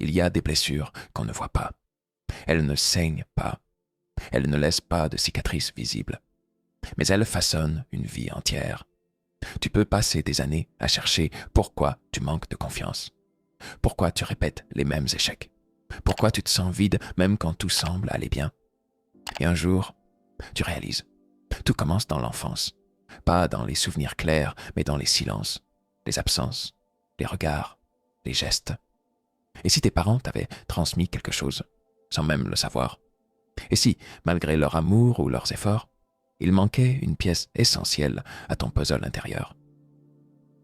il y a des blessures qu'on ne voit pas. Elles ne saignent pas. Elles ne laissent pas de cicatrices visibles. Mais elles façonnent une vie entière. Tu peux passer des années à chercher pourquoi tu manques de confiance. Pourquoi tu répètes les mêmes échecs. Pourquoi tu te sens vide même quand tout semble aller bien. Et un jour, tu réalises. Tout commence dans l'enfance. Pas dans les souvenirs clairs, mais dans les silences, les absences, les regards, les gestes. Et si tes parents t'avaient transmis quelque chose, sans même le savoir? Et si, malgré leur amour ou leurs efforts, il manquait une pièce essentielle à ton puzzle intérieur?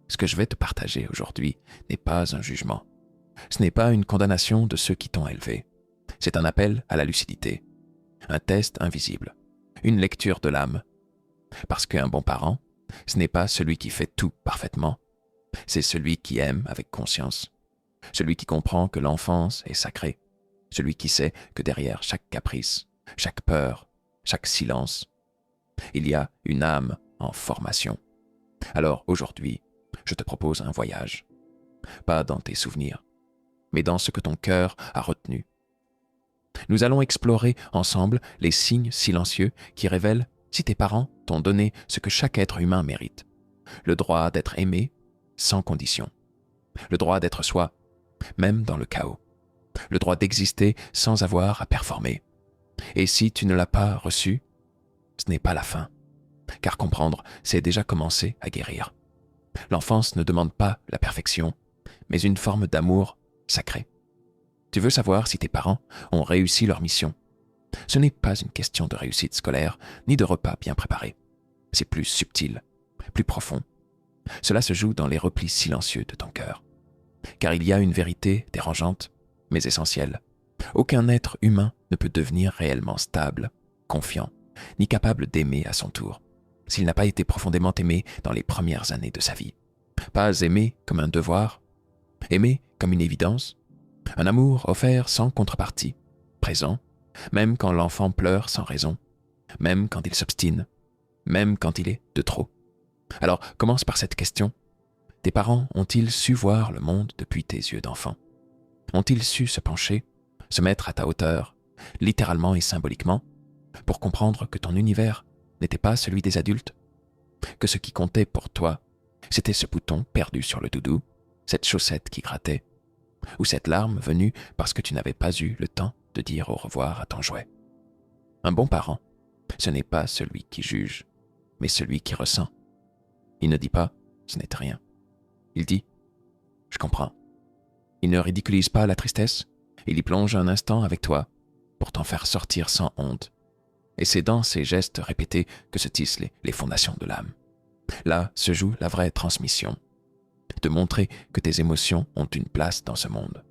Ce que je vais te partager aujourd'hui n'est pas un jugement. Ce n'est pas une condamnation de ceux qui t'ont élevé. C'est un appel à la lucidité, un test invisible, une lecture de l'âme. Parce qu'un bon parent, ce n'est pas celui qui fait tout parfaitement, c'est celui qui aime avec conscience, celui qui comprend que l'enfance est sacrée, celui qui sait que derrière chaque caprice, chaque peur, chaque silence, il y a une âme en formation. Alors aujourd'hui, je te propose un voyage, pas dans tes souvenirs, mais dans ce que ton cœur a retenu. Nous allons explorer ensemble les signes silencieux qui révèlent si tes parents t'ont donné ce que chaque être humain mérite, le droit d'être aimé sans condition, le droit d'être soi, même dans le chaos, le droit d'exister sans avoir à performer. Et si tu ne l'as pas reçu, ce n'est pas la fin, car comprendre, c'est déjà commencer à guérir. L'enfance ne demande pas la perfection, mais une forme d'amour sacré. Tu veux savoir si tes parents ont réussi leur mission? Ce n'est pas une question de réussite scolaire, ni de repas bien préparés. C'est plus subtil, plus profond. Cela se joue dans les replis silencieux de ton cœur. Car il y a une vérité dérangeante, mais essentielle. Aucun être humain ne peut devenir réellement stable, confiant, ni capable d'aimer à son tour, s'il n'a pas été profondément aimé dans les premières années de sa vie. Pas aimé comme un devoir, aimé comme une évidence, un amour offert sans contrepartie, présent, même quand l'enfant pleure sans raison, même quand il s'obstine, même quand il est de trop. Alors, commence par cette question. Tes parents ont-ils su voir le monde depuis tes yeux d'enfant? Ont-ils su se pencher, se mettre à ta hauteur, littéralement et symboliquement, pour comprendre que ton univers n'était pas celui des adultes? Que ce qui comptait pour toi, c'était ce bouton perdu sur le doudou, cette chaussette qui grattait, ou cette larme venue parce que tu n'avais pas eu le temps de dire au revoir à ton jouet. Un bon parent, ce n'est pas celui qui juge, mais celui qui ressent. Il ne dit pas « ce n'est rien ». Il dit « je comprends ». Il ne ridiculise pas la tristesse, il y plonge un instant avec toi pour t'en faire sortir sans honte. Et c'est dans ces gestes répétés que se tissent les fondations de l'âme. Là se joue la vraie transmission. De montrer que tes émotions ont une place dans ce monde.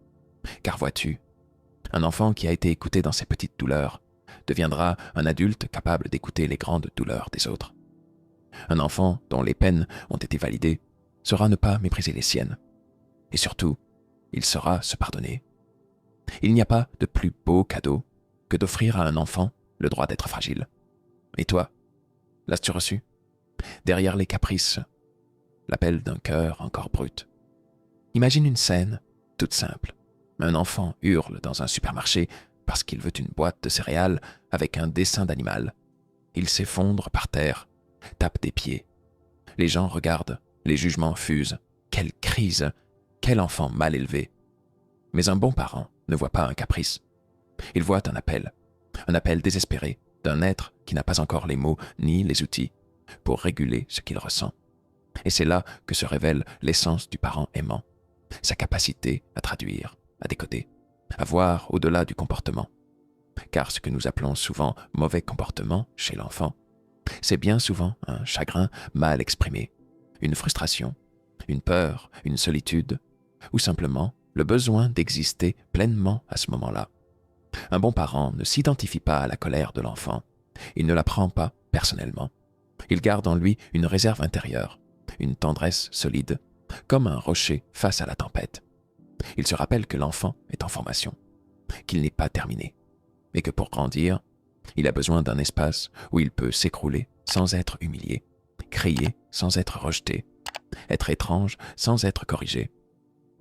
Car vois-tu, un enfant qui a été écouté dans ses petites douleurs deviendra un adulte capable d'écouter les grandes douleurs des autres. Un enfant dont les peines ont été validées saura ne pas mépriser les siennes. Et surtout, il saura se pardonner. Il n'y a pas de plus beau cadeau que d'offrir à un enfant le droit d'être fragile. Et toi, l'as-tu reçu? Derrière les caprices, l'appel d'un cœur encore brut. Imagine une scène toute simple. Un enfant hurle dans un supermarché parce qu'il veut une boîte de céréales avec un dessin d'animal. Il s'effondre par terre, tape des pieds. Les gens regardent, les jugements fusent. Quelle crise! Quel enfant mal élevé! Mais un bon parent ne voit pas un caprice. Il voit un appel désespéré d'un être qui n'a pas encore les mots ni les outils pour réguler ce qu'il ressent. Et c'est là que se révèle l'essence du parent aimant, sa capacité à traduire, à décoder, à voir au-delà du comportement. Car ce que nous appelons souvent mauvais comportement chez l'enfant, c'est bien souvent un chagrin mal exprimé, une frustration, une peur, une solitude, ou simplement le besoin d'exister pleinement à ce moment-là. Un bon parent ne s'identifie pas à la colère de l'enfant, il ne la prend pas personnellement. Il garde en lui une réserve intérieure, une tendresse solide, comme un rocher face à la tempête. Il se rappelle que l'enfant est en formation, qu'il n'est pas terminé, et que pour grandir, il a besoin d'un espace où il peut s'écrouler sans être humilié, crier sans être rejeté, être étrange sans être corrigé.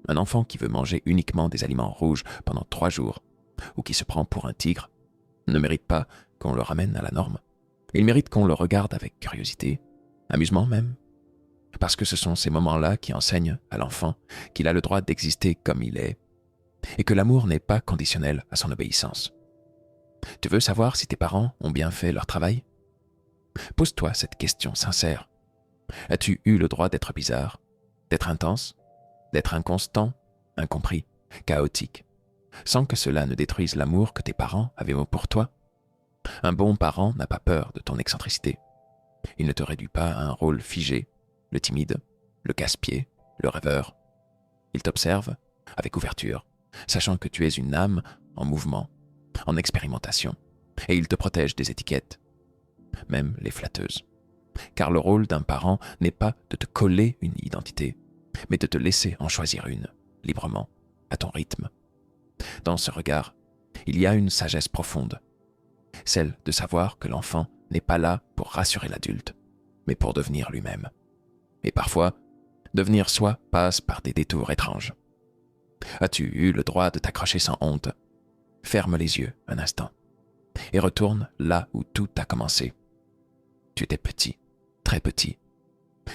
Un enfant qui veut manger uniquement des aliments rouges pendant 3 jours, ou qui se prend pour un tigre, ne mérite pas qu'on le ramène à la norme. Il mérite qu'on le regarde avec curiosité, amusement même. Parce que ce sont ces moments-là qui enseignent à l'enfant qu'il a le droit d'exister comme il est, et que l'amour n'est pas conditionnel à son obéissance. Tu veux savoir si tes parents ont bien fait leur travail? Pose-toi cette question sincère. As-tu eu le droit d'être bizarre, d'être intense, d'être inconstant, incompris, chaotique, sans que cela ne détruise l'amour que tes parents avaient pour toi? Un bon parent n'a pas peur de ton excentricité. Il ne te réduit pas à un rôle figé, le timide, le casse-pied, le rêveur. Il t'observe avec ouverture, sachant que tu es une âme en mouvement, en expérimentation, et il te protège des étiquettes, même les flatteuses. Car le rôle d'un parent n'est pas de te coller une identité, mais de te laisser en choisir une, librement, à ton rythme. Dans ce regard, il y a une sagesse profonde, celle de savoir que l'enfant n'est pas là pour rassurer l'adulte, mais pour devenir lui-même. Et parfois, devenir soi passe par des détours étranges. As-tu eu le droit de t'accrocher sans honte? Ferme les yeux un instant et retourne là où tout a commencé. Tu étais petit, très petit.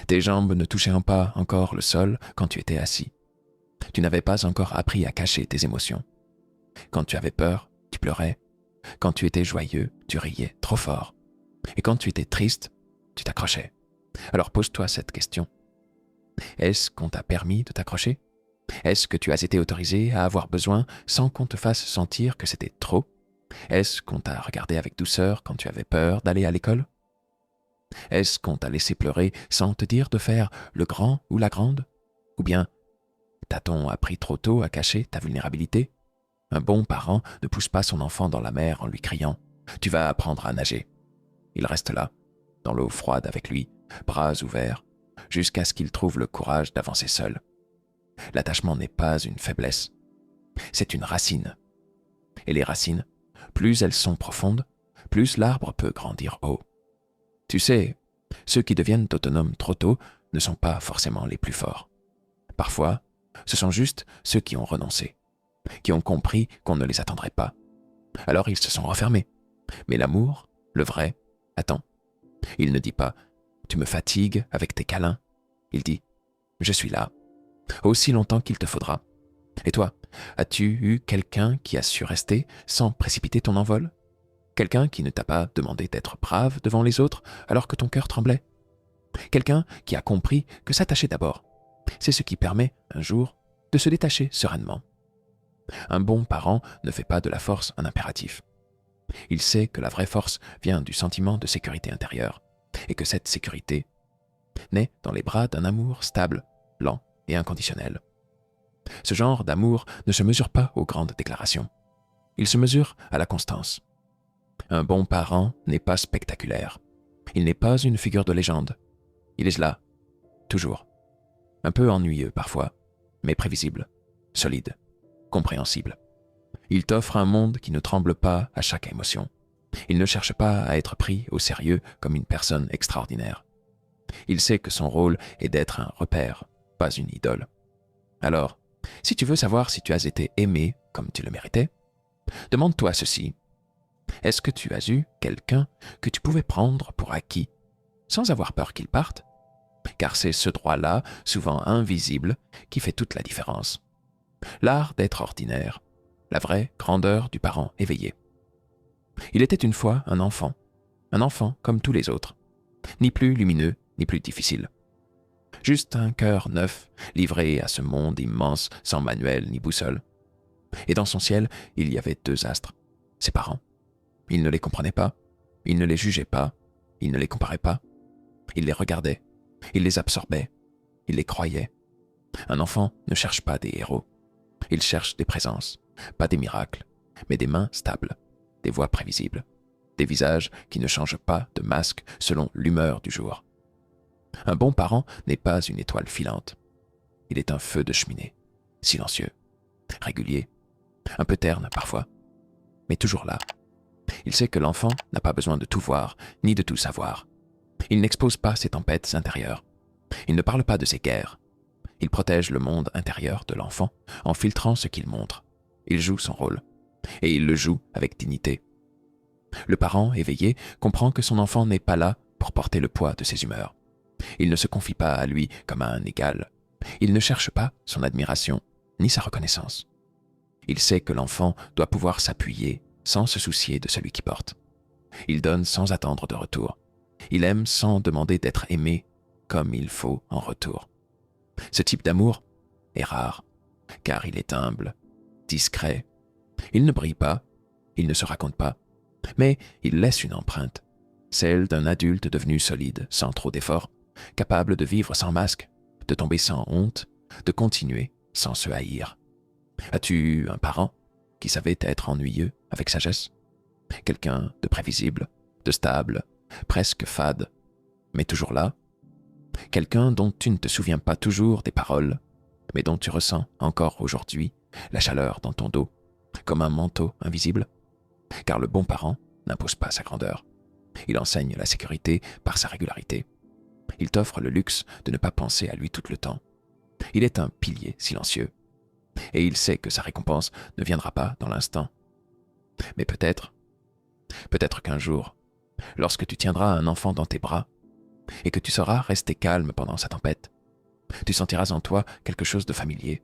Tes jambes ne touchaient pas encore le sol quand tu étais assis. Tu n'avais pas encore appris à cacher tes émotions. Quand tu avais peur, tu pleurais. Quand tu étais joyeux, tu riais trop fort. Et quand tu étais triste, tu t'accrochais. Alors pose-toi cette question. Est-ce qu'on t'a permis de t'accrocher? Est-ce que tu as été autorisé à avoir besoin sans qu'on te fasse sentir que c'était trop? Est-ce qu'on t'a regardé avec douceur quand tu avais peur d'aller à l'école? Est-ce qu'on t'a laissé pleurer sans te dire de faire le grand ou la grande? Ou bien t'a-t-on appris trop tôt à cacher ta vulnérabilité? Un bon parent ne pousse pas son enfant dans la mer en lui criant « Tu vas apprendre à nager ». Il reste là, dans l'eau froide avec lui, bras ouverts, jusqu'à ce qu'il trouve le courage d'avancer seul. L'attachement n'est pas une faiblesse, c'est une racine. Et les racines, plus elles sont profondes, plus l'arbre peut grandir haut. Tu sais, ceux qui deviennent autonomes trop tôt ne sont pas forcément les plus forts. Parfois, ce sont juste ceux qui ont renoncé, qui ont compris qu'on ne les attendrait pas. Alors ils se sont refermés. Mais l'amour, le vrai, attend. Il ne dit pas « Tu me fatigues avec tes câlins ». Il dit « Je suis là, aussi longtemps qu'il te faudra ». Et toi, as-tu eu quelqu'un qui a su rester sans précipiter ton envol? Quelqu'un qui ne t'a pas demandé d'être brave devant les autres alors que ton cœur tremblait? Quelqu'un qui a compris que s'attacher d'abord, c'est ce qui permet, un jour, de se détacher sereinement. Un bon parent ne fait pas de la force un impératif. Il sait que la vraie force vient du sentiment de sécurité intérieure, et que cette sécurité naît dans les bras d'un amour stable, lent et inconditionnel. Ce genre d'amour ne se mesure pas aux grandes déclarations. Il se mesure à la constance. Un bon parent n'est pas spectaculaire. Il n'est pas une figure de légende. Il est là, toujours. Un peu ennuyeux parfois, mais prévisible, solide, compréhensible. Il t'offre un monde qui ne tremble pas à chaque émotion. Il ne cherche pas à être pris au sérieux comme une personne extraordinaire. Il sait que son rôle est d'être un repère, pas une idole. Alors, si tu veux savoir si tu as été aimé comme tu le méritais, demande-toi ceci. Est-ce que tu as eu quelqu'un que tu pouvais prendre pour acquis, sans avoir peur qu'il parte? Car c'est ce droit-là, souvent invisible, qui fait toute la différence. L'art d'être ordinaire, la vraie grandeur du parent éveillé. Il était une fois un enfant comme tous les autres, ni plus lumineux, ni plus difficile. Juste un cœur neuf, livré à ce monde immense, sans manuel ni boussole. Et dans son ciel, il y avait 2 astres, ses parents. Il ne les comprenait pas, il ne les jugeait pas, il ne les comparait pas. Il les regardait, il les absorbait, il les croyait. Un enfant ne cherche pas des héros. Il cherche des présences, pas des miracles, mais des mains stables, des voix prévisibles, des visages qui ne changent pas de masque selon l'humeur du jour. Un bon parent n'est pas une étoile filante. Il est un feu de cheminée, silencieux, régulier, un peu terne parfois, mais toujours là. Il sait que l'enfant n'a pas besoin de tout voir, ni de tout savoir. Il n'expose pas ses tempêtes intérieures. Il ne parle pas de ses guerres. Il protège le monde intérieur de l'enfant en filtrant ce qu'il montre. Il joue son rôle. Et il le joue avec dignité. Le parent éveillé comprend que son enfant n'est pas là pour porter le poids de ses humeurs. Il ne se confie pas à lui comme à un égal. Il ne cherche pas son admiration ni sa reconnaissance. Il sait que l'enfant doit pouvoir s'appuyer sans se soucier de celui qui porte. Il donne sans attendre de retour. Il aime sans demander d'être aimé comme il faut en retour. Ce type d'amour est rare, car il est humble, discret. Il ne brille pas, il ne se raconte pas, mais il laisse une empreinte, celle d'un adulte devenu solide, sans trop d'efforts, capable de vivre sans masque, de tomber sans honte, de continuer sans se haïr. As-tu un parent qui savait être ennuyeux avec sagesse? Quelqu'un de prévisible, de stable, presque fade, mais toujours là? Quelqu'un dont tu ne te souviens pas toujours des paroles, mais dont tu ressens encore aujourd'hui la chaleur dans ton dos, comme un manteau invisible? Car le bon parent n'impose pas sa grandeur. Il enseigne la sécurité par sa régularité. Il t'offre le luxe de ne pas penser à lui tout le temps. Il est un pilier silencieux. Et il sait que sa récompense ne viendra pas dans l'instant. Mais peut-être qu'un jour, lorsque tu tiendras un enfant dans tes bras et que tu sauras rester calme pendant sa tempête, tu sentiras en toi quelque chose de familier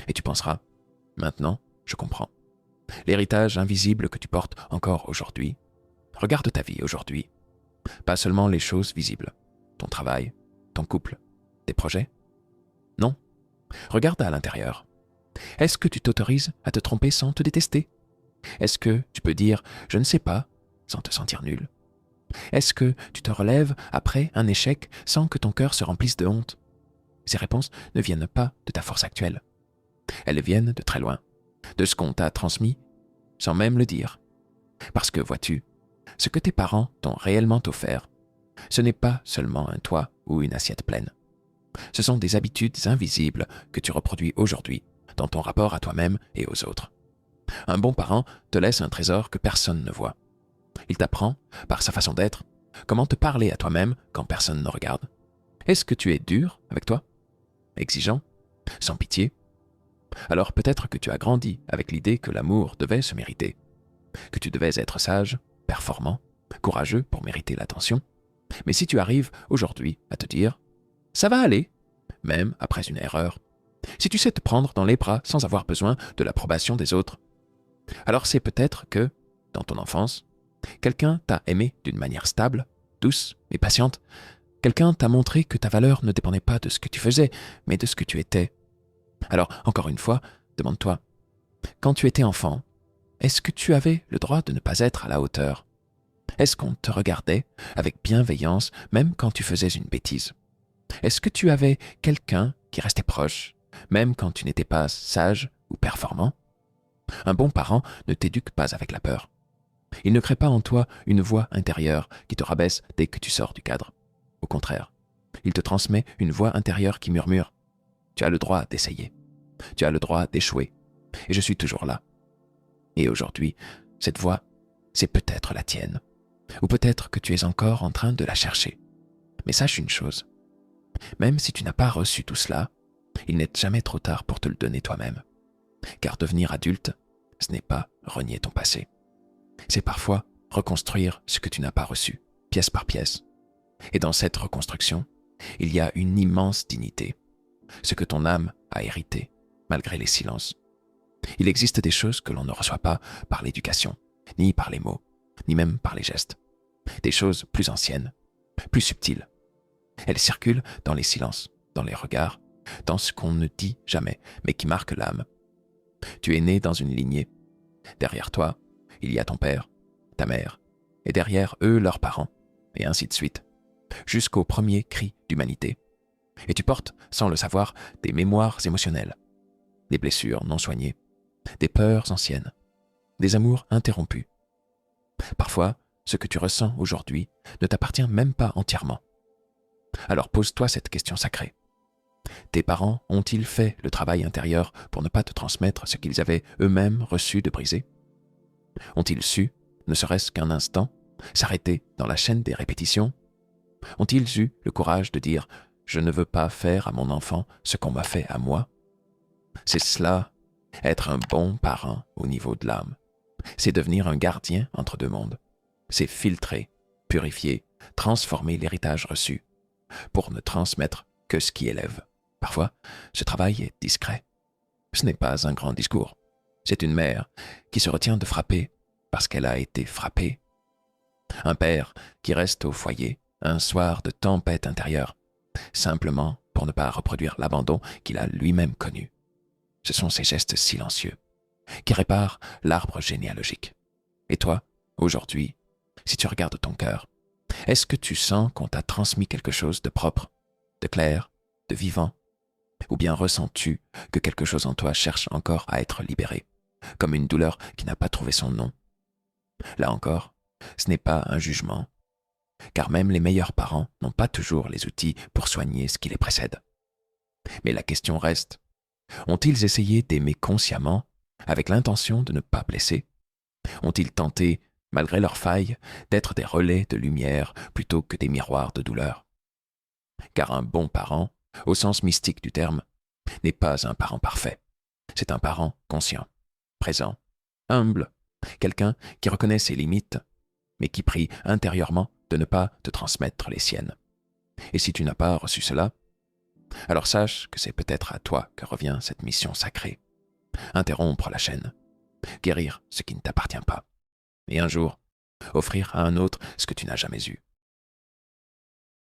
et tu penseras « Maintenant, je comprends ». L'héritage invisible que tu portes encore aujourd'hui. Regarde ta vie aujourd'hui, pas seulement les choses visibles, ton travail, ton couple, tes projets. Non, regarde à l'intérieur. Est-ce que tu t'autorises à te tromper sans te détester? Est-ce que tu peux dire « je ne sais pas » sans te sentir nul? Est-ce que tu te relèves après un échec sans que ton cœur se remplisse de honte? Ces réponses ne viennent pas de ta force actuelle. Elles viennent de très loin, de ce qu'on t'a transmis sans même le dire. Parce que, vois-tu, ce que tes parents t'ont réellement offert, ce n'est pas seulement un toit ou une assiette pleine. Ce sont des habitudes invisibles que tu reproduis aujourd'hui dans ton rapport à toi-même et aux autres. Un bon parent te laisse un trésor que personne ne voit. Il t'apprend, par sa façon d'être, comment te parler à toi-même quand personne ne regarde. Est-ce que tu es dur avec toi? Exigeant? Sans pitié? Alors peut-être que tu as grandi avec l'idée que l'amour devait se mériter, que tu devais être sage, performant, courageux pour mériter l'attention. Mais si tu arrives aujourd'hui à te dire « ça va aller », même après une erreur, si tu sais te prendre dans les bras sans avoir besoin de l'approbation des autres, alors c'est peut-être que, dans ton enfance, quelqu'un t'a aimé d'une manière stable, douce et patiente. Quelqu'un t'a montré que ta valeur ne dépendait pas de ce que tu faisais, mais de ce que tu étais. Alors, encore une fois, demande-toi, quand tu étais enfant, est-ce que tu avais le droit de ne pas être à la hauteur? Est-ce qu'on te regardait avec bienveillance même quand tu faisais une bêtise? Est-ce que tu avais quelqu'un qui restait proche, même quand tu n'étais pas sage ou performant? Un bon parent ne t'éduque pas avec la peur. Il ne crée pas en toi une voix intérieure qui te rabaisse dès que tu sors du cadre. Au contraire, il te transmet une voix intérieure qui murmure « Tu as le droit d'essayer. Tu as le droit d'échouer. Et je suis toujours là. » Et aujourd'hui, cette voix, c'est peut-être la tienne. Ou peut-être que tu es encore en train de la chercher. Mais sache une chose. Même si tu n'as pas reçu tout cela, il n'est jamais trop tard pour te le donner toi-même. Car devenir adulte, ce n'est pas renier ton passé. C'est parfois reconstruire ce que tu n'as pas reçu, pièce par pièce. Et dans cette reconstruction, il y a une immense dignité, ce que ton âme a hérité, malgré les silences. Il existe des choses que l'on ne reçoit pas par l'éducation, ni par les mots, ni même par les gestes. Des choses plus anciennes, plus subtiles. Elles circulent dans les silences, dans les regards, dans ce qu'on ne dit jamais, mais qui marque l'âme. Tu es né dans une lignée. Derrière toi, il y a ton père, ta mère, et derrière eux leurs parents, et ainsi de suite, jusqu'au premier cri d'humanité. Et tu portes, sans le savoir, des mémoires émotionnelles, des blessures non soignées, des peurs anciennes, des amours interrompus. Parfois, ce que tu ressens aujourd'hui ne t'appartient même pas entièrement. Alors pose-toi cette question sacrée. Tes parents ont-ils fait le travail intérieur pour ne pas te transmettre ce qu'ils avaient eux-mêmes reçu de brisé? Ont-ils su, ne serait-ce qu'un instant, s'arrêter dans la chaîne des répétitions? Ont-ils eu le courage de dire « je ne veux pas faire à mon enfant ce qu'on m'a fait à moi. C'est cela, être un bon parent au niveau de l'âme. C'est devenir un gardien entre deux mondes. C'est filtrer, purifier, transformer l'héritage reçu pour ne transmettre que ce qui élève. Parfois, ce travail est discret. Ce n'est pas un grand discours. C'est une mère qui se retient de frapper parce qu'elle a été frappée. Un père qui reste au foyer un soir de tempête intérieure, simplement pour ne pas reproduire l'abandon qu'il a lui-même connu. Ce sont ces gestes silencieux qui réparent l'arbre généalogique. Et toi, aujourd'hui, si tu regardes ton cœur, est-ce que tu sens qu'on t'a transmis quelque chose de propre, de clair, de vivant? Ou bien ressens-tu que quelque chose en toi cherche encore à être libéré, comme une douleur qui n'a pas trouvé son nom? Là encore, ce n'est pas un jugement, car même les meilleurs parents n'ont pas toujours les outils pour soigner ce qui les précède. Mais la question reste, ont-ils essayé d'aimer consciemment, avec l'intention de ne pas blesser? Ont-ils tenté, malgré leurs failles, d'être des relais de lumière plutôt que des miroirs de douleur? Car un bon parent, au sens mystique du terme, n'est pas un parent parfait. C'est un parent conscient, présent, humble, quelqu'un qui reconnaît ses limites, mais qui prie intérieurement de ne pas te transmettre les siennes. Et si tu n'as pas reçu cela, alors sache que c'est peut-être à toi que revient cette mission sacrée. Interrompre la chaîne, guérir ce qui ne t'appartient pas, et un jour, offrir à un autre ce que tu n'as jamais eu.